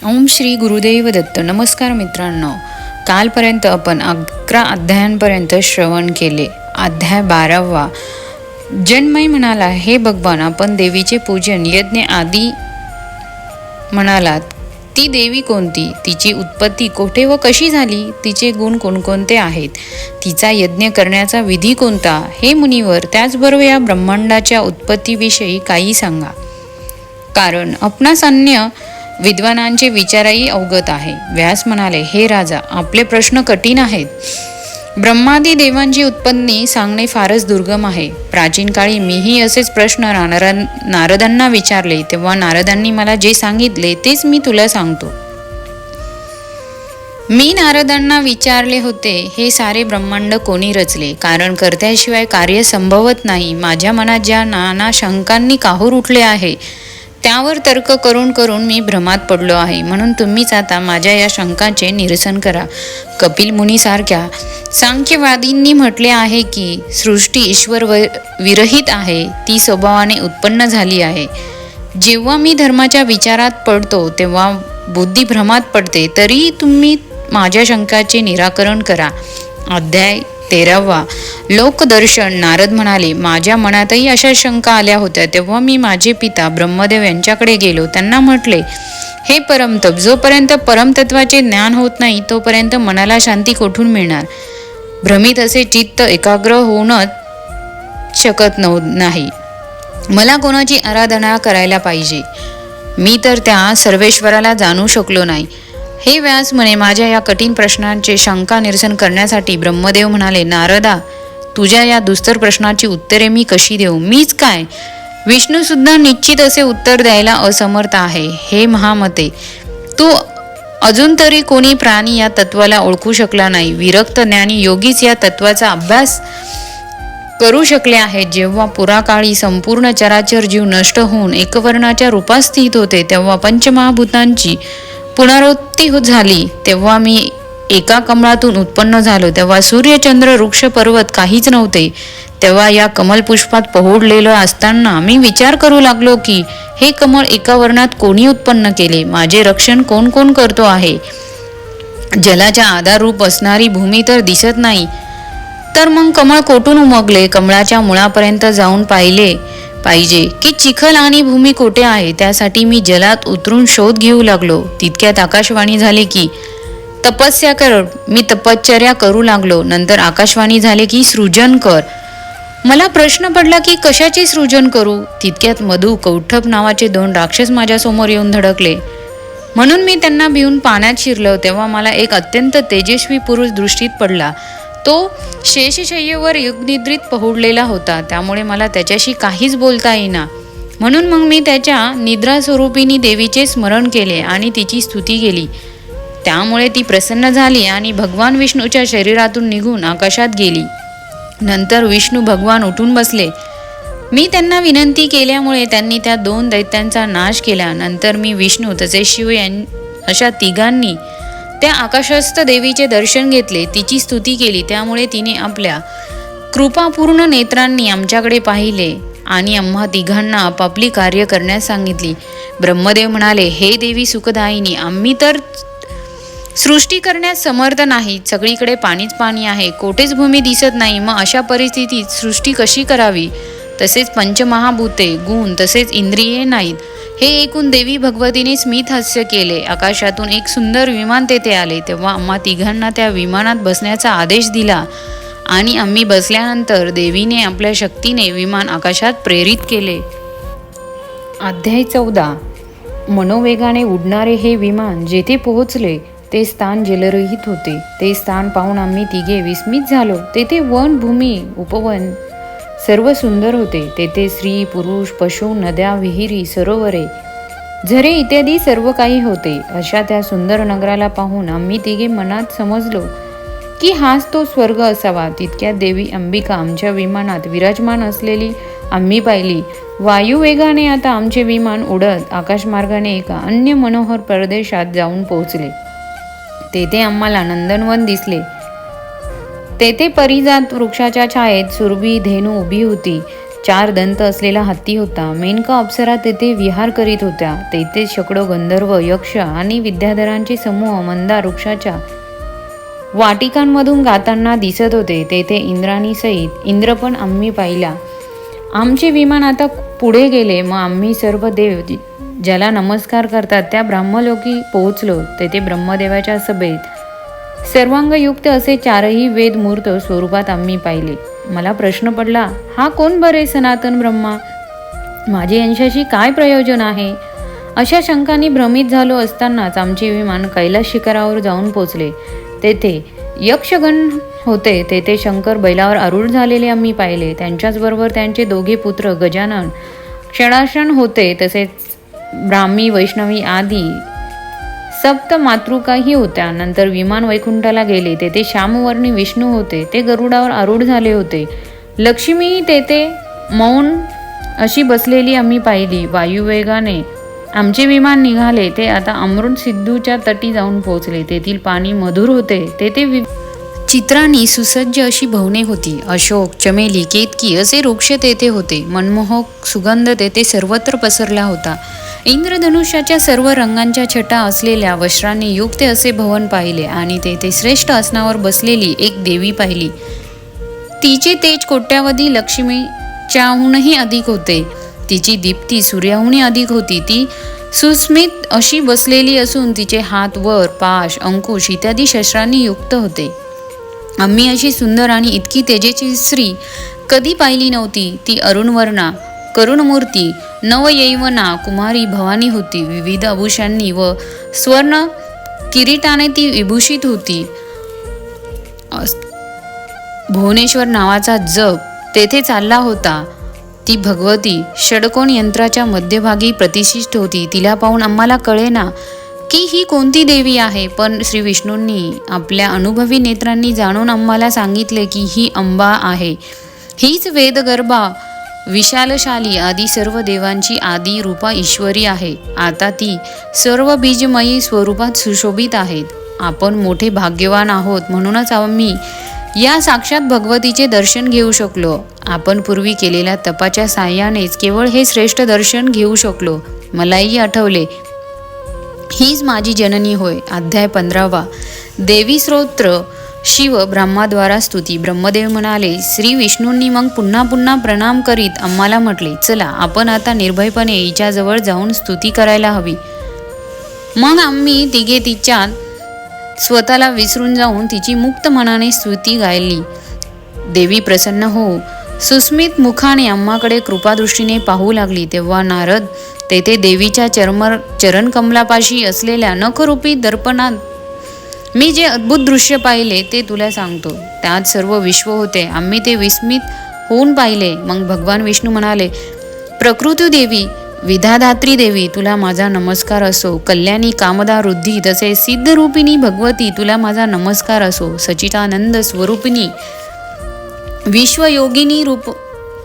ओम श्री गुरुदेव दत्त. नमस्कार मित्रांनो, कालपर्यंत आपण 11 अध्यायांपर्यंत श्रवण केले. अध्याय 12वा. जन्मय म्हणाला, हे भगवान, आपण देवीचे पूजन यज्ञ आदी म्हणालात. ती देवी कोणती? तिची उत्पत्ती कोठे व कशी झाली? तिचे गुण कोणकोणते आहेत? तिचा यज्ञ करण्याचा विधी कोणता? हे मुनिवर, त्याचबरोबर या ब्रह्मांडाच्या उत्पत्तीविषयी काही सांगा. कारण आपणास अन्य विद्वानांचे विचारही अवगत आहे. व्यास म्हणाले, हे राजा, आपले प्रश्न कठीण आहेत. ब्रह्मादी देवांची उत्पत्ती सांगणे फारच दुर्गम आहे. प्राचीन काळी मीही असेच प्रश्न नारदांना विचारले. तेव्हा नारदांनी मला जे सांगितले तेच मी तुला सांगतो. मी नारदांना विचारले होते, हे सारे ब्रह्मांड कोणी रचले? कारण कर्त्याशिवाय कार्य संभवत नाही. माझ्या मनात ज्या नाना शंकांनी काहूर उठले आहे त्यावर तर्क करून करून मी भ्रमात पडलो आहे. म्हणून तुम्हीच आता माझ्या या शंकांचे निरसन करा. कपिल मुनीसारख्या सांख्यवादींनी म्हटले आहे की सृष्टी ईश्वर विरहित आहे, ती स्वभावाने उत्पन्न झाली आहे. जेव्हा मी धर्माच्या विचारात पडतो तेव्हा बुद्धी भ्रमात पडते. तरी तुम्ही माझ्या शंकाचे निराकरण करा. अध्याय 13वा. लोकदर्शन. नारद म्हणाले, माझ्या मनातही अशा शंका आल्या होत्या. तेव्हा मी माझे पिता ब्रह्मदेव यांच्याकडे गेलो. त्यांना म्हटले, हे परमतप, जोपर्यंत परमतत्वाचे ज्ञान होत नाही तोपर्यंत मनाला शांती कोठून मिळणार? भ्रमित असे चित्त एकाग्र होणंच शकत नाही. मला कोणाची आराधना करायला पाहिजे? मी तर त्या सर्वेश्वराला जाणू शकलो नाही. हे व्यास म्हणे, माझ्या या कठीण प्रश्नांचे शंका निरसन करण्यासाठी ब्रह्मदेव म्हणाले, नारदा, तुझ्या या दुस्तर प्रश्नाची उत्तरे मी कशी देऊ? मीच काय, विष्णू सुद्धा निश्चित असे उत्तर द्यायला असमर्थ आहे. हे महामते, तू अजून तरी कोणी प्राणी या तत्वाला ओळखू शकला नाही. विरक्त ज्ञानी योगीच या तत्वाचा अभ्यास करू शकले आहेत. जेव्हा पुराकाळी संपूर्ण चराचर जीव नष्ट होऊन एकवर्णाच्या रूपात स्थित होते, तेव्हा पंचमहाभूतांची पुनरुत्ती झाली. तेव्हा मी एका कमळातून उत्पन्न झालो. तेव्हा सूर्य, चंद्र, वृक्ष, पर्वत काहीच नव्हते. तेव्हा या कमल पुष्पात पहुडलेलो असताना मी विचार करू लागलो की हे कमळ एका वर्णात कोणी उत्पन्न केले? माझे रक्षण कोण कोण करतो आहे? जलाच्या आधाररूप असणारी भूमी तर दिसत नाही, तर मग कमळ कोठून उमगले? कमळाच्या मुळापर्यंत जाऊन पाहिले पाहिजे की चिखल आणि भूमी कोठे आहे. त्यासाठी मी जलात उतरून शोध घेऊ लागलो. तितक्यात आकाशवाणी झाले की तपस्या कर. मी तपश्चर्या करू लागलो. नंतर आकाशवाणी झाले की सृजन कर. मला प्रश्न पडला की कशाचे सृजन करू? तितक्यात मधु, कौठप नावाचे 2 राक्षस माझ्यासमोर येऊन धडकले. म्हणून मी त्यांना भिवून पाण्यात शिरलो. तेव्हा मला एक अत्यंत तेजस्वी पुरुष दृष्टीत पडला. तो शेषशय्येवर युगनिद्रित पहुडलेला होता. त्यामुळे मला त्याच्याशी काहीच बोलता येईना. म्हणून मग मी त्याच्या निद्रास्वरूपिणी देवीचे स्मरण केले आणि तिची स्तुती केली. त्यामुळे ती प्रसन्न झाली आणि भगवान विष्णूच्या शरीरातून निघून आकाशात गेली. नंतर विष्णू भगवान उठून बसले. मी त्यांना विनंती केल्यामुळे त्यांनी त्या 2 दैत्यांचा नाश केला. नंतर मी, विष्णू तसेच शिव अशा तिघांनी त्या आकाशस्थ देवीचे दर्शन घेतले, तिची स्तुती केली. त्यामुळे तिने आपल्या कृपापूर्ण नेत्रांनी आमच्याकडे पाहिले आणि आम्हा तिघांना आपापली कार्य करण्यास सांगितली. ब्रह्मदेव म्हणाले, हे देवी सुखदायिनी, आम्ही तर सृष्टी करण्यास समर्थ नाही. सगळीकडे पाणीच पाणी आहे, कोठेच भूमी दिसत नाही. मग अशा परिस्थितीत सृष्टी कशी करावी? तसेच पंचमहाभूते, गुण तसेच इंद्रिये नाहीत. हे ऐकून देवी भगवतीने स्मित हास्य केले. आकाशातून एक सुंदर विमान तेथे आले. तेव्हा आम्हा तिघांना त्या विमानात बसण्याचा आदेश दिला आणि आम्ही बसल्यानंतर देवीने आपल्या शक्तीने विमान आकाशात प्रेरित केले. अध्याय 14. मनोवेगाने उडणारे हे विमान जेथे पोहोचले ते स्थान जलरहित होते. ते स्थान पाहून आम्ही तिघे विस्मित झालो. तेथे वन, भूमी, उपवन सर्व सुंदर होते. तेथे स्त्री, पुरुष, पशु, नद्या, विहिरी, सरोवरे, झरे इत्यादी सर्व काही होते. अशा त्या सुंदर नगराला पाहून आम्ही तिघे मनात समजलो की हाच तो स्वर्ग असावा. तितक्यात देवी अंबिका आमच्या विमानात विराजमान असलेली आम्ही पाहिली. वायुवेगाने आता आमचे विमान उडत आकाशमार्गाने एका अन्य मनोहर प्रदेशात जाऊन पोहोचले. तेथे आम्हाला नंदनवन दिसले. तेथे परिजात वृक्षाच्या छायेत सुरभी धेनू उभी होती. 4 दंत असलेला हत्ती होता. मेनका अप्सरा तेथे विहार करीत होत्या. तेथे शेकडो गंधर्व, यक्ष आणि विद्याधरांचे समूह मंदार वृक्षाच्या वाटिकांमधून गाताना दिसत होते. तेथे इंद्राणीसहित इंद्र पण आम्ही पाहिला. आमचे विमान आता पुढे गेले. मग आम्ही सर्व देव ज्याला नमस्कार करतात त्या ब्रह्मलोकी पोहोचलो. तेथे ब्रह्मदेवाच्या सभेत सर्वांगयुक्त असे 4ही वेद मूर्त स्वरूपात आम्ही पाहिले. मला प्रश्न पडला, हा कोण बरे सनातन ब्रह्मा? माझे यांच्याशी काय प्रयोजन आहे? अशा शंकांनी भ्रमित झालो असतानाच आमचे विमान कैलास शिखरावर जाऊन पोचले. तेथे यक्षगण होते. तेथे शंकर बैलावर आरूढ झालेले आम्ही पाहिले. त्यांच्याचबरोबर त्यांचे 2 पुत्र गजानन, क्षणाशन होते. तसेच ब्राह्मी, वैष्णवी आदी 7 मातृकाही होत्या. नंतर विमान वैकुंठाला गेले. तेथे श्यामवर्णी विष्णू होते. ते गरुडावर आरूढ झाले होते. लक्ष्मीही तेथे मौन अशी बसलेली आम्ही पाहिली. वायुवेगाने आमचे विमान निघाले. ते आता अमृत सिंधूच्या तटी जाऊन पोहोचले. तेथील पाणी मधुर होते. तेथे चित्रांनी सुसज्ज अशी भवने होती. अशोक, चमेली, केतकी असे वृक्ष तेथे होते. मनमोहक सुगंध तेथे सर्वत्र पसरला होता. इंद्रधनुष्याच्या सर्व रंगांच्या छटा असलेल्या वस्त्रांनी युक्त असे भवन पाहिले आणि तेथे श्रेष्ठ आसनावर बसलेली एक देवी पाहिली. तिचे तेज कोट्यावधी लक्ष्मीच्याहूनही अधिक होते. तिची दीप्ती सूर्याहूनही अधिक होती. ती सुस्मित अशी बसलेली असून तिचे हात वर, पाश, अंकुश इत्यादी शस्त्रांनी युक्त होते. आम्ही अशी सुंदर आणि इतकी तेजेची स्त्री कधी पाहिली नव्हती. ती अरुणवर्णा, करुणमूर्ती, नवयैवना कुमारी भवानी होती. विविध आभूषांनी व स्वर्ण किरीटाने ती विभूषित होती. भुवनेश्वर नावाचा जप तेथे चालला होता. ती भगवती षडकोन यंत्राच्या मध्यभागी प्रतिष्ठित होती. तिला पाहून आम्हाला कळेना की ही कोणती देवी आहे, पण श्री विष्णूंनी आपल्या अनुभवी नेत्रांनी जाणून आम्हाला सांगितले की ही अंबा आहे. हीच वेदगर्भा, विशालशाली आदी सर्व देवांची आदी रूपा ईश्वरी आहे. आता ती सर्व बीजमयी स्वरूपात सुशोभित आहेत. आपण मोठे भाग्यवान आहोत, म्हणूनच आम्ही या साक्षात भगवतीचे दर्शन घेऊ शकलो. आपण पूर्वी केलेल्या तपाच्या साह्यानेच केवळ हे श्रेष्ठ दर्शन घेऊ शकलो. मलाही आठवले, हीच माझी जननी होय. अध्याय 15. देवी स्तोत्र. शिव ब्रह्माद्वारा स्तुती. ब्रह्मदेव म्हणाले, श्री विष्णूंनी मग पुन्हा पुन्हा प्रणाम करीत आम्हाला म्हटले, चला आपण आता निर्भयपणे हिच्याजवळ जाऊन स्तुती करायला हवी. मग आम्ही तिघे तिच्यात स्वतःला विसरून जाऊन तिची मुक्त मनाने स्तुती गायली. देवी प्रसन्न हो सुस्मित मुखाने आम्हाकडे कृपादृष्टीने पाहू लागली. तेव्हा नारद तेथे देवीच्या चरणकमलापाशी असलेल्या नखरूपी दर्पणात मी जे अद्भुत दृश्य पाहिले ते तुला सांगतो. त्यात सर्व विश्व होते. आम्ही ते विस्मित होऊन पाहिले. मग भगवान विष्णू म्हणाले, प्रकृती देवी, विधाधात्री देवी, तुला माझा नमस्कार असो. कल्याणी, कामदा, वृद्धी तसेच सिद्धरूपिणी भगवती, तुला माझा नमस्कार असो. सच्चिदानंद स्वरूपिणी, विश्वयोगिनी,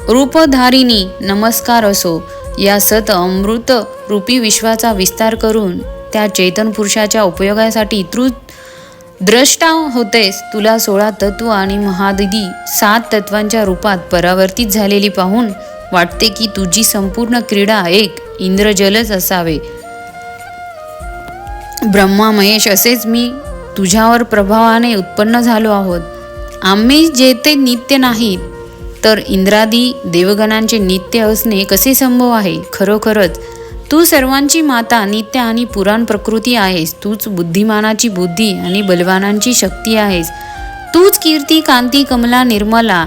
रूपधारिणी नमस्कार असो. या सत अमृत रूपी विश्वाचा विस्तार करून त्या चैतन पुरुषाच्या उपयोगासाठी तू द्रष्टा होतेस. तुला 16 तत्व आणि महादिदी 7 तत्वांच्या रूपात परावर्तित झालेली पाहून वाटते की तुझी संपूर्ण क्रीडा एक इंद्रजलच असावे. ब्रह्मा महेश असेच मी तुझ्यावर प्रभावाने उत्पन्न झालो आहोत. आम्ही जेथे नित्य नाहीत तर इंद्रादी देवगणांचे नित्य असणे कसे संभव आहे? खरोखरच तू सर्वांची माता, नित्य आणि पुराण प्रकृती आहेस. तूच बुद्धिमानाची बुद्धी आणि बलवानांची शक्ती आहेस. तूच कीर्ती, कांती, कमला, निर्मला,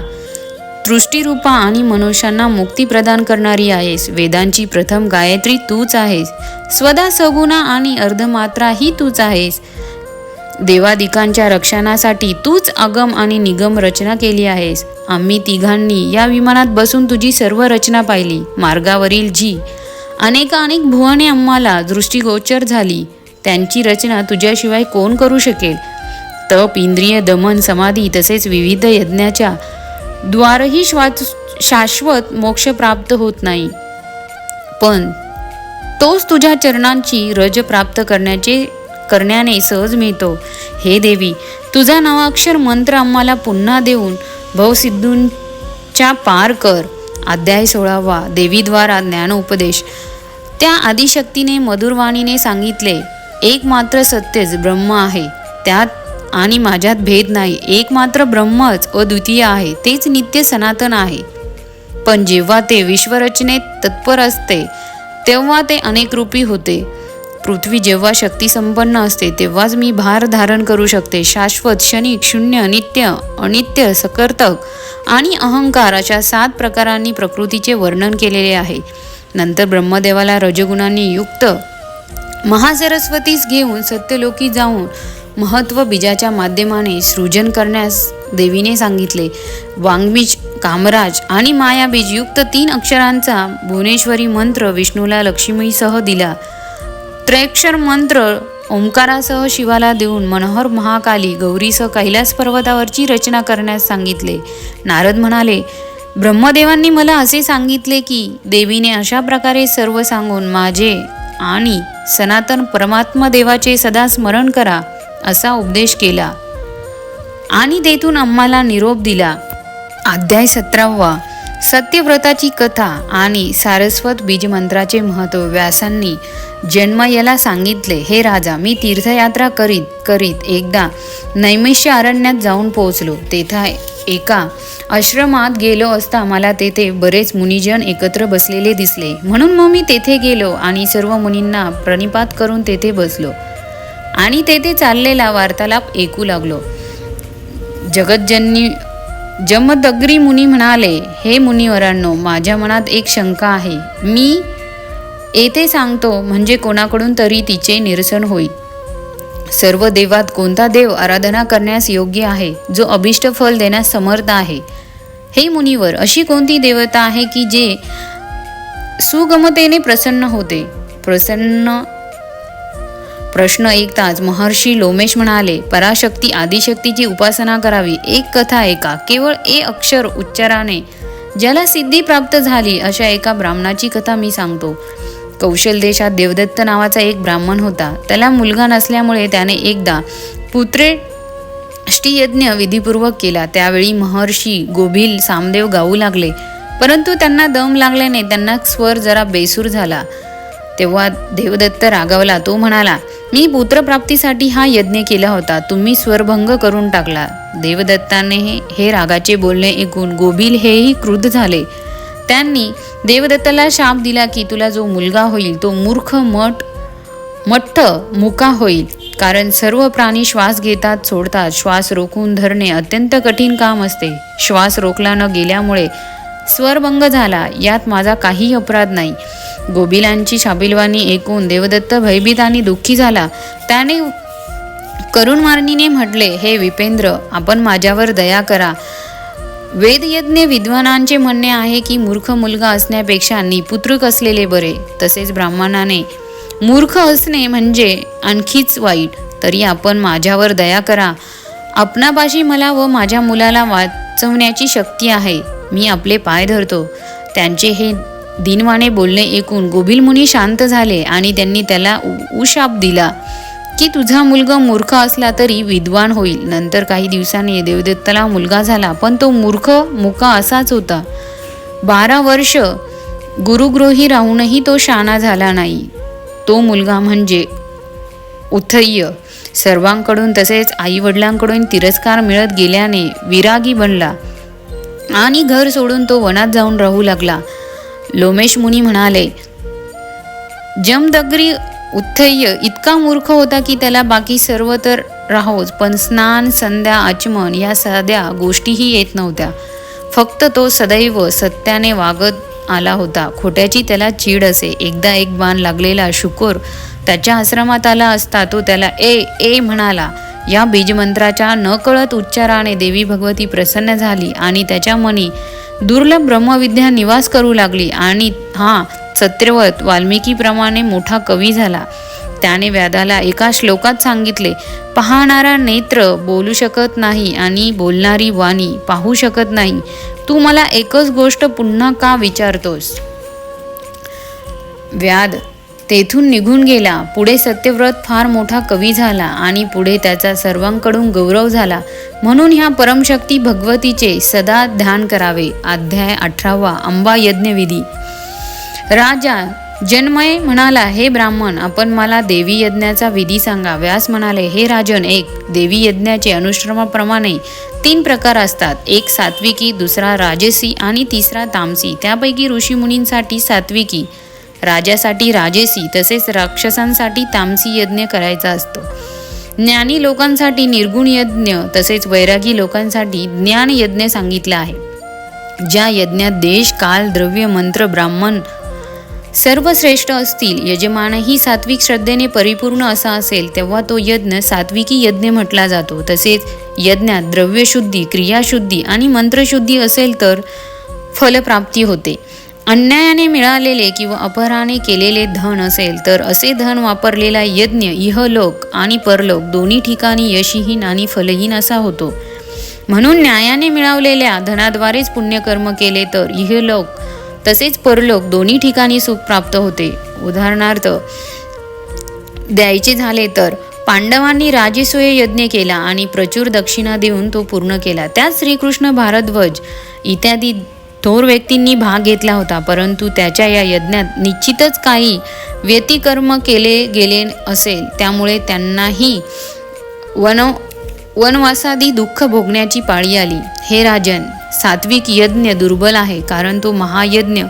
दृष्टीरूपा आणि मनुष्यांना मुक्ती प्रदान करणारी आहेस. वेदांची प्रथम गायत्री तूच आहेस. स्वदा, सगुणा आणि अर्धमात्रा ही तूच आहेस. देवादिकांच्या रक्षणासाठी तूच अगम आणि निगम रचना केली आहेस. आम्ही तिघांनी या विमानात बसून तुझी सर्व रचना पाहिली. मार्गावरील जी अनेकानेक भुवने आम्हाला दृष्टीगोचर झाली, त्यांची रचना तुझ्याशिवाय कोण करू शकेल? तप, इंद्रिय दमन, समाधी तसेच विविध यज्ञाच्या द्वारही शाश्वत मोक्ष प्राप्त होत नाही, पण तोच तुझ्या चरणांची रज प्राप्त करण्याने सहज मिळतो. हे देवी, तुझा नवाक्षर मंत्र आम्हाला पुन्हा देऊन भवसिद्धूंच्या पार कर अध्याय 16 देवीद्वारा ज्ञानोपदेश. त्या आदिशक्तीने मधुरवाणीने सांगितले, एक मात्र सत्यच ब्रह्म आहे, त्यात आणि माझ्यात भेद नाही. एक मात्र ब्रह्मच अद्वितीय आहे, तेच नित्य सनातन आहे. पण जेव्हा ते विश्वरचनेत तत्पर असते तेव्हा ते अनेक रूपी होते. पृथ्वी जेव्हा शक्तिसंपन्न असते तेव्हाच मी भार धारण करू शकते. शाश्वत, क्षणिक, शून्य, नित्य, अनित्य, सकर्तक आणि अहंकार अशा 7 प्रकारांनी प्रकृतीचे वर्णन केलेले आहे. नंतर ब्रह्मदेवाला रजगुणांनी युक्त महासरस्वतीस घेऊन सत्यलोकी जाऊन महत्व बीजाच्या माध्यमाने सृजन करण्यास देवीने सांगितले. वाङ्बीज, कामराज आणि मायाबीज युक्त 3 अक्षरांचा भुवनेश्वरी मंत्र विष्णूला लक्ष्मीसह दिला. त्रैक्षर मंत्र ओंकारासह शिवाला देऊन मनोहर महाकाली गौरीसह कैलास पर्वतावरची रचना करण्यास सांगितले. नारद म्हणाले, ब्रह्मदेवांनी मला असे सांगितले की देवीने अशा प्रकारे सर्व सांगून माझे आणि सनातन परमात्मा देवाचे सदा स्मरण करा असा उपदेश केला आणि तेथून आम्हाला निरोप दिला. अध्याय 17 सत्यव्रताची कथा आणि सारस्वत बीजमंत्राचे महत्त्व. व्यासांनी जन्मयला सांगितले, हे राजा, मी तीर्थयात्रा करीत एकदा नैमिष्य अरण्यात जाऊन पोहोचलो. तेथे एका आश्रमात गेलो असता मला तेथे बरेच मुनिजन एकत्र बसलेले दिसले. म्हणून मग मी तेथे गेलो आणि सर्व मुनींना प्रणिपात करून तेथे बसलो आणि तेथे चाललेला वार्तालाप ऐकू लागलो. जगज्जननी जमदग्री मुनी म्हणाले, हे मुनिवरांनो, माझ्या मनात एक शंका आहे. मी येथे सांगतो म्हणजे कोणाकडून तरी तिचे निरसन होईल. सर्व देवात कोणता देव आराधना करण्यास योग्य आहे, जो अभिष्ट फल देण्यास समर्थ आहे? हे मुनिवर, अशी कोणती देवता आहे की जे सुगमतेने प्रसन्न होते? प्रश्न ऐकताच महर्षी लोमेश म्हणाले, पराशक्ती आदिशक्तीची उपासना करावी. एक कथा ऐका. केवळ अक्षर उच्चाराने ज्याला सिद्धी प्राप्त झाली अशा एका ब्राह्मणाची कथा मी सांगतो. कौशल देशात देवदत्त नावाचा एक ब्राह्मण होता. त्याला मुलगा नसल्यामुळे त्याने एकदा पुत्रेष्टियज्ञ विधिपूर्वक केला. त्यावेळी महर्षी गोभिल सामदेव गाऊ लागले, परंतु त्यांना दम लागल्याने त्यांना स्वर जरा बेसूर झाला. तेव्हा देवदत्त रागावला. तो म्हणाला, मी पुत्रप्राप्तीसाठी हा यज्ञ केला होता, तुम्ही स्वरभंग करून टाकला. देवदत्ताने हे रागाचे बोलणे ऐकून गोभिल हेही क्रुद्ध झाले. त्यांनी देवदत्ताला शाप दिला की तुला जो मुलगा होईल तो मूर्ख मठ्ठ मुका होईल. कारण सर्व प्राणी श्वास घेतात सोडतात. श्वास रोखून धरणे अत्यंत कठीण काम असते. श्वास रोखला न गेल्यामुळे स्वरभंग झाला, यात माझा काही अपराध नाही. गोभिलांची शापिलवाणी ऐकून देवदत्त भयभीत आणि दुःखी झाला. त्याने करुण मारणीने म्हटले, हे विपेंद्र, आपण माझ्यावर दया करा. वेदयज्ञ विद्वानांचे म्हणणे आहे की मूर्ख मुलगा असण्यापेक्षा निपुत्रिक असलेले बरे. तसेच ब्राह्मणाने मूर्ख असणे म्हणजे आणखीच वाईट. तरी आपण माझ्यावर दया करा. आपणापाशी मला व माझ्या मुलाला वाचवण्याची शक्ती आहे. मी आपले पाय धरतो. त्यांचे हे दिनवाणे बोलणे ऐकून गोभिल मुनी शांत झाले आणि त्यांनी त्याला उशाप दिला की तुझा मुलगा मूर्ख असला तरी विद्वान होईल. नंतर काही दिवसांनी देवदत्ताला मुलगा झाला, पण तो मूर्ख मुका असाच होता. 12 वर्ष गुरुगृही राहूनही तो शहाणा झाला नाही. तो मुलगा म्हणजे उथय्य सर्वांकडून तसेच आईवडिलांकडून तिरस्कार मिळत गेल्याने विरागी बनला आणि घर सोडून तो वनात जाऊन राहू लागला. लोमेश मुनी म्हणाले, जमदग्री उथय्य इतका मूर्ख होता की त्याला बाकी सर्व तर राहोच, पण स्नान, संध्या, आचमन या साध्या गोष्टीही येत नव्हत्या. फक्त तो सदैव सत्याने वागत आला होता. खोट्याची त्याला चीड असे. एकदा एक बाण लागलेला शुकोर त्याच्या आश्रमात आला असता तो त्याला ए म्हणाला. या बीजमंत्राच्या नकळत उच्चाराने देवी भगवती प्रसन्न झाली आणि त्याच्या मनी दुर्लभ ब्रह्मविद्या निवास करू लागली आणि हा सत्यव्रत वाल्मिकीप्रमाणे मोठा कवी झाला. त्याने व्यादाला एका श्लोकात सांगितले, पाहणारा नेत्र बोलू शकत नाही आणि बोलणारी वाणी पाहू शकत नाही. तू मला एकच गोष्ट पुन्हा का विचारतोस? व्याद तेथून निघून गेला. पुढे सत्यव्रत फार मोठा कवी झाला आणि पुढे त्याचा सर्वांकडून गौरव झाला. म्हणून ह्या परमशक्ती भगवतीचे सदा ध्यान करावे. अध्याय 18 अंबा यज्ञविधी. राजा जनमय म्हणाला, हे ब्राह्मण, आपण मला देवी यज्ञाचा विधी सांगा. व्यास म्हणाले, हे राजन, देवी यज्ञाचे अनुश्रमाप्रमाणे 3 प्रकार असतात. एक सात्विकी, दुसरा राजसी आणि तिसरा तामसी. त्यापैकी ऋषीमुनींसाठी सात्विकी, राजासाठी राजसी, तसेच राक्षसांसाठी तामसी यज्ञ करायचा असतो. ज्ञानी लोकांसाठी निर्गुण यज्ञ, तसेच वैरागी लोकांसाठी ज्ञान यज्ञ सांगितला आहे. ज्या यज्ञात देश, काल, द्रव्य, मंत्र, ब्राह्मण सर्व श्रेष्ठ असतील, यजमानही सात्विक श्रद्धेने परिपूर्ण असा असेल, तेव्हा तो यज्ञ सात्विकी यज्ञ म्हटला जातो. तसेच यज्ञात द्रव्यशुद्धी, क्रियाशुद्धी आणि मंत्रशुद्धी असेल तर फलप्राप्ती होते. अन्यायाने मिळालेले किंवा अपहाराने केलेले धन असेल तर असे धन वापरलेला यज्ञ इहलोक आणि परलोक दोन्ही ठिकाणी यशहीन आणि फलहीन असा होतो. म्हणून न्यायाने मिळवलेल्या धनाद्वारेच पुण्यकर्म केले तर इहलोक तसेच परलोक दोन्ही ठिकाणी सुख प्राप्त होते. उदाहरणार्थ द्यायचे झाले तर पांडवांनी राजसूय यज्ञ केला आणि प्रचूर दक्षिणा देऊन तो पूर्ण केला. त्यात श्रीकृष्ण, भारद्वाज इत्यादी थोर व्यक्तींनी भाग घेतला होता. परंतु त्याच्या या यज्ञात निश्चितच काही व्यतिकर्म केले गेले असेल, त्यामुळे त्यांनाही वनवासादी दुःख भोगण्याची पाळी आली. हे राजन, सात्विक यज्ञ दुर्बल आहे, कारण तो महायज्ञ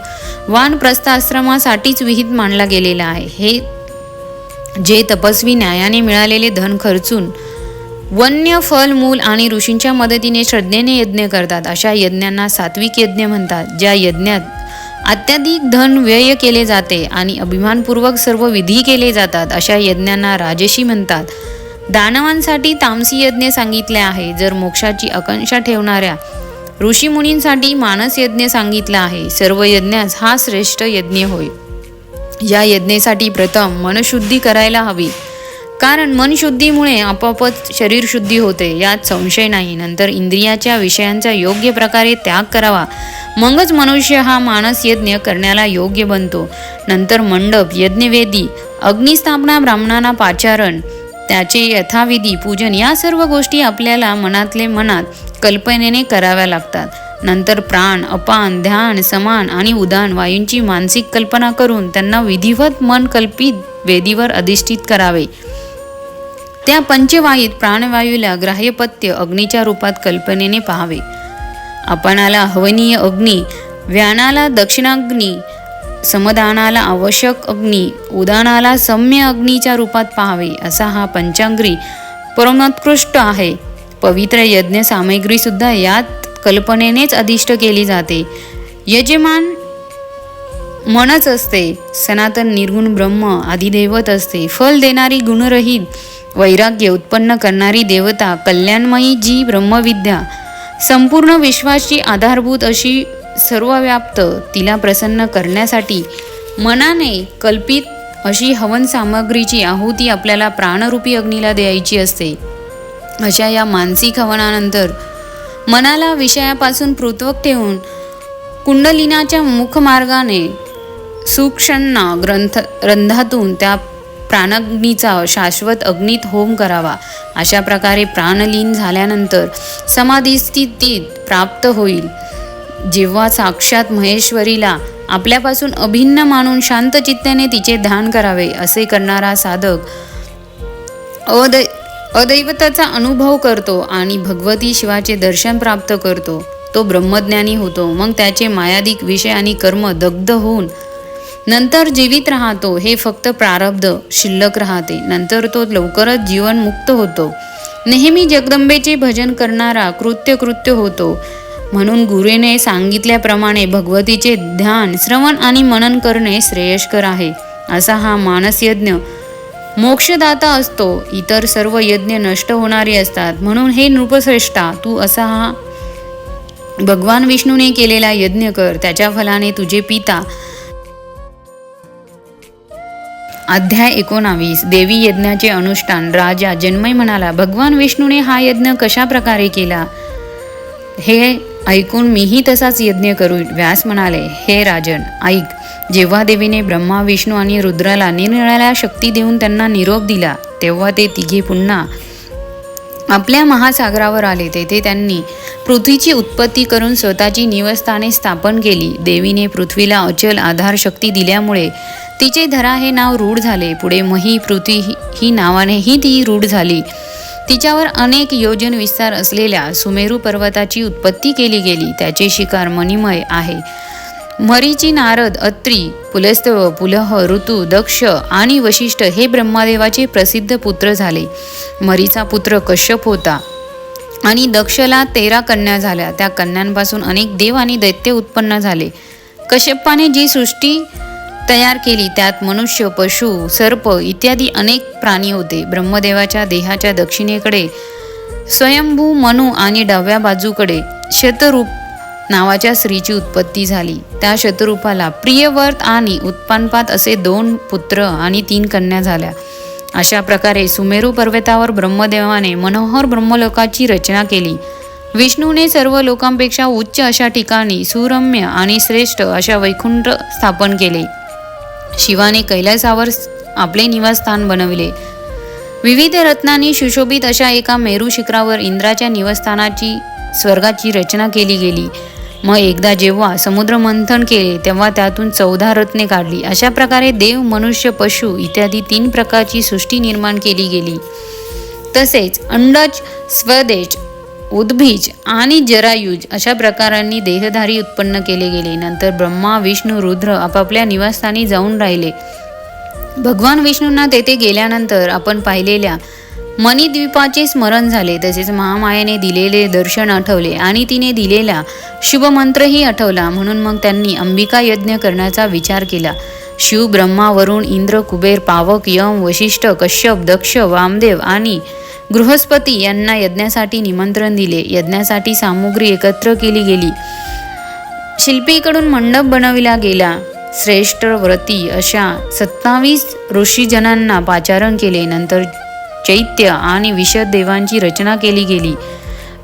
वानप्रस्थाश्रमासाठीच विहित मानला गेलेला आहे. हे जे तपस्वी न्यायाने मिळालेले धन खर्चून वन्य, फल, मूल आणि ऋषींच्या मदतीने श्रद्धेने यज्ञ करतात, अशा यज्ञांना सात्विक यज्ञ म्हणतात. ज्या यज्ञात अत्याधिक धन व्यय केले जाते आणि अभिमानपूर्वक सर्व विधी केले जातात, अशा यज्ञांना राजसी म्हणतात. दानवांसाठी तामसी यज्ञ सांगितले आहे. जर मोक्षाची आकांक्षा ठेवणाऱ्या ऋषीमुनींसाठी मानस यज्ञ सांगितला आहे. सर्व यज्ञास हा श्रेष्ठ यज्ञ होय. या यज्ञेसाठी प्रथम मनशुद्धी करायला हवी, कारण मनशुद्धीमुळे आपोआपच शरीर शुद्धी होते, यात संशय नाही. नंतर इंद्रियाच्या विषयांचा योग्य प्रकारे त्याग करावा, मगच मनुष्य हा मानस यज्ञ करण्याला योग्य बनतो. नंतर मंडप, यज्ञवेदी, अग्निस्थापना, ब्राह्मणांना पाचारण, त्याचे यथाविधी पूजन या सर्व गोष्टी आपल्याला मनातले मनात कल्पनेने कराव्या लागतात. नंतर प्राण, अपान, ध्यान, समान आणि उदान वायूंची मानसिक कल्पना करून त्यांना विधिवत मन कल्पित वेदीवर अधिष्ठित करावे. त्या पंचवाईत प्राणवायूला ग्राह्यपत्य अग्नीच्या रूपात कल्पनेने पाहावे. अपानाला हवनीय अग्नी, व्यानाला दक्षिणाग्नी, समदानाला आवश्यक अग्नी, उदानाला सम्य अग्नीच्या रूपात पाहावे. असा हा पंचांगी परमोत्कृष्ट आहे. पवित्र यज्ञ सामग्री सुद्धा यात कल्पनेनेच अधिष्ठ केली जाते. यजमान मनच असते. सनातन निर्गुण ब्रह्म अधिदैवत असते. फल देणारी गुणरहित वैराग्य उत्पन्न करणारी देवता, कल्याणमयी जी ब्रह्मविद्या, संपूर्ण विश्वाची आधारभूत अशी सर्वव्याप्त, तिला प्रसन्न करण्यासाठी मनाने कल्पित अशी हवन सामग्रीची आहुती आपल्याला प्राणरूपी अग्नीला द्यायची असते. अशा या मानसिक हवनानंतर मनाला विषयापासून पृथक ठेवून कुंडलिनाच्या मुखमार्गाने सूक्ष्म रंध्रातून त्या प्राणाग्नीचा शाश्वत अग्नीत होम करावा. अशा प्रकारे प्राणलीन झाल्यानंतर समाधी स्थितीत प्राप्त होईल. जेव्हा साक्षात महेश्वरीला आपल्यापासून अभिन्न मानून शांत चित्तेने तिचे ध्यान करावे, असे करणारा साधक अदैवताचा अनुभव करतो आणि भगवती शिवाचे दर्शन प्राप्त करतो. तो ब्रह्मज्ञानी होतो. मग त्याचे मायादिक विषय आणि कर्म दग्ध होऊन नंतर जीवित राहतो. हे फक्त प्रारब्ध शिल्लक राहते. नंतर तो लवकरच जीवनमुक्त होतो. नेहमी जगदंबेचे भजन करणारा कृत्य होतो. म्हणून गुरुने सांगितल्याप्रमाणे भगवतीचे ध्यान, श्रवण आणि मनन करणे श्रेयस्कर आहे. असा हा मानस यज्ञ मोक्षदाता असतो. इतर सर्व यज्ञ नष्ट होणारे असतात. म्हणून हे नृपश्रेष्ठा, तू असा हा भगवान विष्णूने केलेला यज्ञ कर. त्याच्या फलाने तुझे पिता. अध्याय 19 देवी यज्ञाचे अनुष्ठान. राजा जनमय म्हणाला, भगवान विष्णूने हा यज्ञ कशा प्रकारे केला हे ऐकून मीही तसाच यज्ञ करू. व्यास म्हणाले, हे राजन ऐक. जेव्हा देवीने ब्रह्मा, विष्णू आणि रुद्राला निरनिराळ्या शक्ती देऊन त्यांना निरोप दिला, तेव्हा ते तिघे पुन्हा आपल्या महासागरावर आले. तेथे त्यांनी पृथ्वीची उत्पत्ती करून स्वतःची निवासस्थाने स्थापन केली. देवीने पृथ्वीला अचल आधार शक्ती दिल्यामुळे तिचे धरा हे नाव रूढ झाले. पुढे मही पृथ्वी ही नावानेही ती रूढ झाली. तिच्यावर अनेक योजन विस्तार असलेल्या सुमेरू पर्वताची उत्पत्ती केली गेली. त्याचे शिखर मणिमय आहे. मरीची, नारद, अत्री, पुलस्तव, पुलह, ऋतू, दक्ष आणि वशिष्ठ हे ब्रह्मदेवाचे प्रसिद्ध पुत्र झाले. मरीचा पुत्र कश्यप होता आणि दक्षला 13 कन्या झाल्या. त्या कन्यांपासून अनेक देव आणि दैत्य उत्पन्न झाले. कश्यपाने जी सृष्टी तयार केली त्यात मनुष्य, पशु, सर्प इत्यादी अनेक प्राणी होते. ब्रह्मदेवाच्या देहाच्या दक्षिणेकडे स्वयंभू मनु आणि डाव्या बाजूकडे शतरूप नावाच्या स्त्रीची उत्पत्ती झाली. त्या शतरूपाला प्रियव्रत आणि उत्पानपात असे 2 पुत्र आणि 3 कन्या झाल्या. अशा प्रकारे सुमेरू पर्वतावर ब्रह्मदेवाने मनोहर ब्रह्मलोकाची रचना केली. विष्णूने सर्व लोकांपेक्षा उच्च अशा ठिकाणी सुरम्य आणि श्रेष्ठ अशा वैकुंठ स्थापन केले. शिवाने कैलासावर आपले निवासस्थान बनविले. विविध रत्नांनी सुशोभित अशा एका मेरू शिखरावर इंद्राच्या निवासस्थानाची स्वर्गाची रचना केली गेली. मग एकदा जेव्हा समुद्र मंथन केले तेव्हा त्यातून 14 रत्ने काढली. अशा प्रकारे देव, मनुष्य, पशु इत्यादी 3 प्रकारची सृष्टी निर्माण केली गेली. तसेच अंडज, स्वदेश, उद्भिज आणि जरायुज अशा प्रकारांनी देहधारी उत्पन्न केले गेले. नंतर ब्रह्मा, विष्णू, रुद्र आपापल्या निवासस्थानी जाऊन राहिले. भगवान विष्णूंना तेथे गेल्यानंतर आपण पाहिलेल्या मणिद्वीपाचे स्मरण झाले. तसेच महामायेने दिलेले दर्शन आठवले आणि तिने दिलेला शुभमंत्रही आठवला. म्हणून मग त्यांनी अंबिका यज्ञ करण्याचा विचार केला. शिव, ब्रह्मा, वरुण, इंद्र, कुबेर, पावक, यम, वशिष्ठ, कश्यप, दक्ष, वामदेव आणि बृहस्पती यांना यज्ञासाठी निमंत्रण दिले. यज्ञासाठी सामुग्री एकत्र केली गेली. शिल्पीकडून मंडप बनविला गेला. श्रेष्ठ व्रती अशा 27 ऋषीजनांना पाचारण केले. नंतर चैत्य आणि विशद देवांची रचना केली गेली.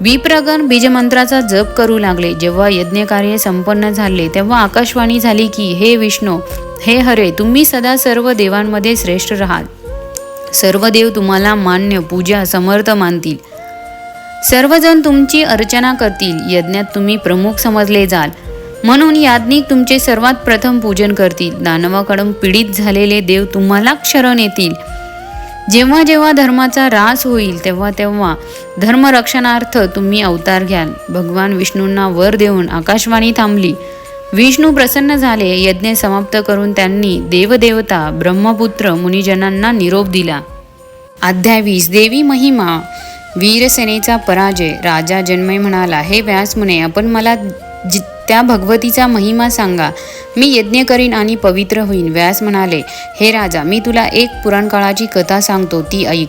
विप्रगण बीजमंत्राचा जप करू लागले. जेव्हा यज्ञकार्य संपन्न झाले तेव्हा आकाशवाणी झाली की, हे विष्णू, हे हरे, तुम्ही सदा सर्व देवांमध्ये श्रेष्ठ राहाल. सर्व देव तुम्हाला मान्य, पूजा, समर्थ मानतील. सर्वजण तुमची अर्चना करतील. यज्ञात तुम्ही प्रमुख समजले जाल. म्हणून याज्ञिक तुमचे सर्वात प्रथम पूजन करतील. दानवाकडून पीडित झालेले देव तुम्हाला शरण येतील. जेव्हा जेव्हा धर्माचा ऱ्हास होईल तेव्हा तेव्हा धर्मरक्षणार्थ तुम्ही अवतार घ्याल. भगवान विष्णूंना वर देऊन आकाशवाणी थांबली. विष्णू प्रसन्न झाले. यज्ञ समाप्त करून त्यांनी देवदेवता, ब्रह्मपुत्र मुनिजनांना निरोप दिला. अध्याय 20. देवी महिमा. वीरसेनेचा पराजय. राजा जन्मय म्हणाला, हे व्यास मुने, आपण मला त्या भगवतीचा महिमा सांगा. मी यज्ञ करीन आणि पवित्र होईन. व्यास म्हणाले, हे राजा, मी तुला एक पुराणकाळाची कथा सांगतो, ती ऐक.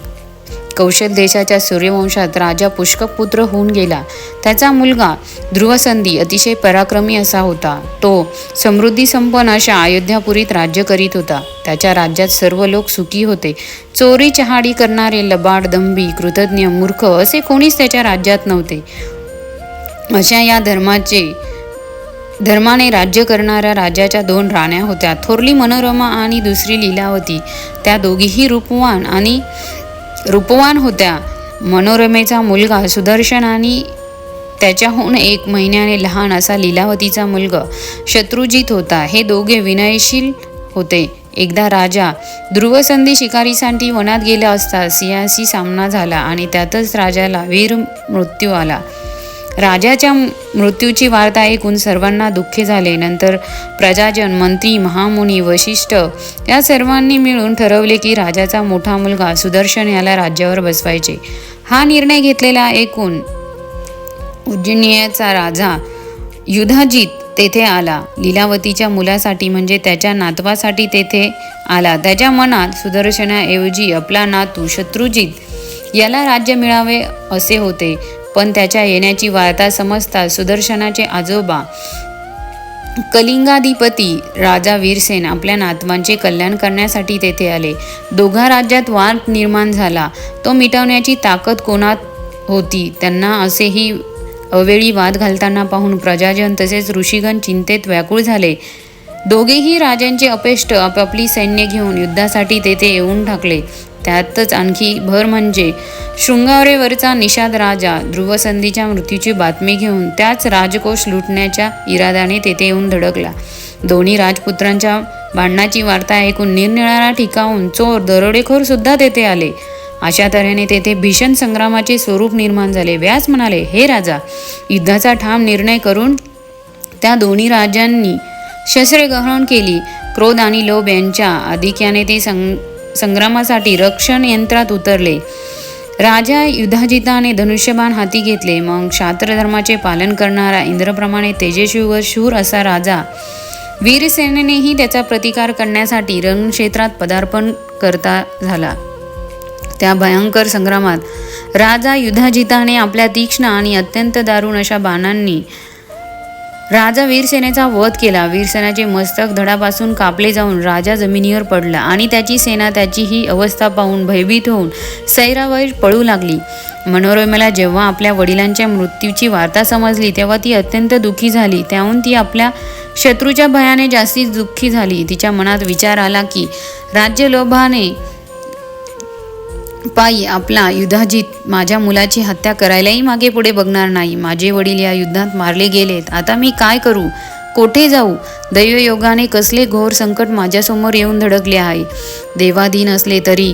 कौशल देशाच्या सूर्यवंशात राजा पुष्कप पुत्र होऊन गेला. त्याचा मुलगा ध्रुवसंधी अतिशय पराक्रमी असा होता. तो समृद्धी संपन्न अशा अयोध्यापुरीत राज्य करीत होता. त्याच्या राज्यात सर्व लोक सुखी होते. चोरी चहाडी करणारे, लबाड, दंभी, कृतज्ञ, मूर्ख असे कोणीच त्याच्या राज्यात नव्हते. अशा या धर्माने राज्य करणाऱ्या राजाच्या 2 राण्या होत्या. थोरली मनोरमा आणि दुसरी लीलावती. त्या दोघीही रूपवान होत्या. मनोरमेचा मुलगा सुदर्शन आणि त्याच्याहून 1 महिन्याने लहान असा लीलावतीचा मुलगा शत्रुजित होता. हे दोघे विनयशील होते. एकदा राजा ध्रुवसंधी शिकारीसाठी वनात गेला असता सिंहाशी सामना झाला आणि त्यातच राजाला वीर मृत्यू आला. राजाच्या मृत्यूची वार्ता ऐकून सर्वांना दुःख झाले. नंतर प्रजाजन, मंत्री, महामुनी, वशिष्ठ या सर्वांनी मिळून ठरवले की राजाचा मोठा मुलगा सुदर्शन याला राज्यावर बसवायचे. हा निर्णय घेतलेला ऐकून उज्जैनीचा राजा युधाजित तेथे आला. लीलावतीच्या मुलासाठी म्हणजे त्याच्या नातवासाठी तेथे आला. त्याच्या मनात सुदर्शनाऐवजी आपला नातू शत्रुजित याला राज्य मिळावे असे होते. पण त्याच्या येण्याची वार्ता समजता सुदर्शनाचे आजोबा कलिंगाधिपती राजा वीरसेन आपल्या नातवांचे कल्याण करण्यासाठी तेथे आले. दोघा राज्यात वाद निर्माण झाला. तो मिटवण्याची ताकद कोणात होती? त्यांना असेही अवेळी वाद घालताना पाहून प्रजाजन तसेच ऋषीगण चिंतेत व्याकुळ झाले. दोघेही राजांचे अपेष्ट आपापली सैन्य घेऊन युद्धासाठी तेथे येऊन टाकले. त्यातच आणखी भर म्हणजे शृंगारेवरचा निषाद राजा ध्रुवसंधीच्या मृत्यूची बातमी घेऊन त्याच राजकोष लुटण्याच्या इराद्याने तेथे येऊन धडकला. दोन्ही राजपुत्रांच्या भांडणाची वार्ता ऐकून निरनिराळ्या ठिकाणून चोर दरोडेखोर सुद्धा तेथे आले. अशा तऱ्हेने तेथे भीषण संग्रामाचे स्वरूप निर्माण झाले. व्यास म्हणाले, हे राजा, युद्धाचा ठाम निर्णय करून त्या दोन्ही राजांनी शस्त्रे ग्रहण केली. क्रोध आणि लोभ यांच्या आधिक्याने ते संग्रामासाठी रक्षण यंत्रात उतरले. राजा युधाजिताने धनुष्यबाण हाती घेतले. मग क्षात्रधर्माचे पालन करणारा इंद्रप्रमाणे तेजस्वी व शूर असा राजा वीरसेनेनेही त्याचा प्रतिकार करण्यासाठी रणक्षेत्रात पदार्पण करता झाला. त्या भयंकर संग्रामात राजा युधाजिताने आपल्या तीक्ष्ण आणि अत्यंत दारुण अशा बाणांनी राजा वीरसेनेचा वध केला. वीरसेनाचे मस्तक धडापासून कापले जाऊन राजा जमिनीवर पडला आणि त्याची सेना त्याची ही अवस्था पाहून भयभीत होऊन सैरावैर पळू लागली. मनोरमेला जेव्हा आपल्या वडिलांच्या मृत्यूची वार्ता समजली तेव्हा ती अत्यंत दुःखी झाली. त्याहून ती आपल्या शत्रूच्या भयाने जास्तीच दुःखी झाली. तिच्या मनात विचार आला की राज्यलोभाने पायी आपला युधाजित माझ्या मुलाची हत्या करायलाही मागे पुढे बघणार नाही. माझे वडील या युद्धात मारले गेलेत. आता मी काय करू, कोठे जाऊ? दैवयोगाने कसले घोर संकट माझ्यासमोर येऊन धडकले आहे. देवाधीन असले तरी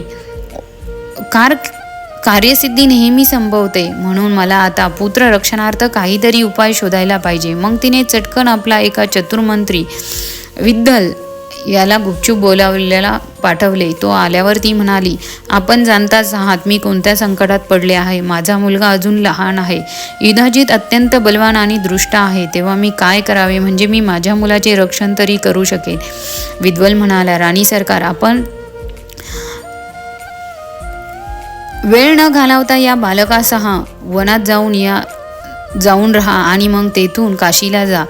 कार्यसिद्धी नेहमी संभवते. म्हणून मला आता पुत्र रक्षणार्थ काहीतरी उपाय शोधायला पाहिजे. मग तिने चटकन आपला एका चतुर्मंत्री विद्दल याला गुपचूप बोलावलेला पाठवले. तो आल्यावर ती म्हणाली, आपण जाणताच आहात मी कोणत्या संकटात पडले आहे. माझा मुलगा अजून लहान आहे. युधाजित अत्यंत बलवान आणि दृष्ट आहे. तेव्हा मी काय करावे म्हणजे मी माझ्या मुलाचे रक्षण तरी करू शकेन. विद्वल म्हणाला, राणी सरकार, आपण वेळ न घालवता या बालकासह वनात जाऊन राहा आणि मग तेथून काशीला जा.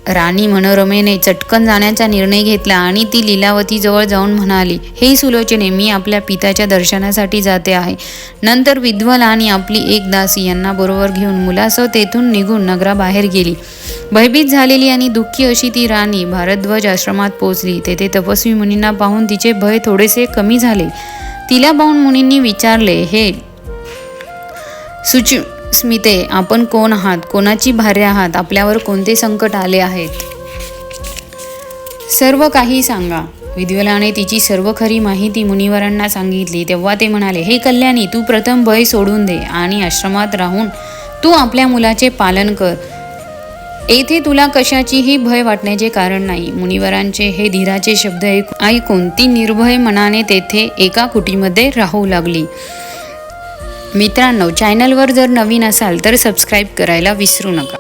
राणी मनोरमेने चटकन जाण्याचा निर्णय घेतला आणि ती लीलावतीजवळ जाऊन म्हणाली, हे सुलोचने, मी आपल्या पित्याच्या दर्शनासाठी जाते आहे. नंतर विद्वल आणि आपली एक दासी यांना बरोबर घेऊन मुलासह तेथून निघून नगराबाहेर गेली. भयभीत झालेली आणि दुःखी अशी ती राणी भारद्वाज आश्रमात पोहोचली. तेथे तपस्वी मुनींना पाहून तिचे भय थोडेसे कमी झाले. तिला पाहून मुनींनी विचारले, हे सुस्मिते, आपण कोण आहात? कोणाची भार्या आहात? आपल्यावर कोणते संकट आले आहेत? सर्व काही सांगा. विद्वलाने तिची सर्व खरी माहिती मुनिवरांना सांगितली. तेव्हा ते म्हणाले, हे कल्याणी, तू प्रथम भय सोडून दे आणि आश्रमात राहून तू आपल्या मुलाचे पालन कर. येथे तुला कशाचीही भय वाटण्याचे कारण नाही. मुनिवरांचे हे धीराचे शब्द ऐकून ती निर्भय मनाने तेथे एका कुटीमध्ये राहू लागली. मित्रांनो, चॅनलवर जर नवीन असाल तर सबस्क्राईब करायला विसरू नका.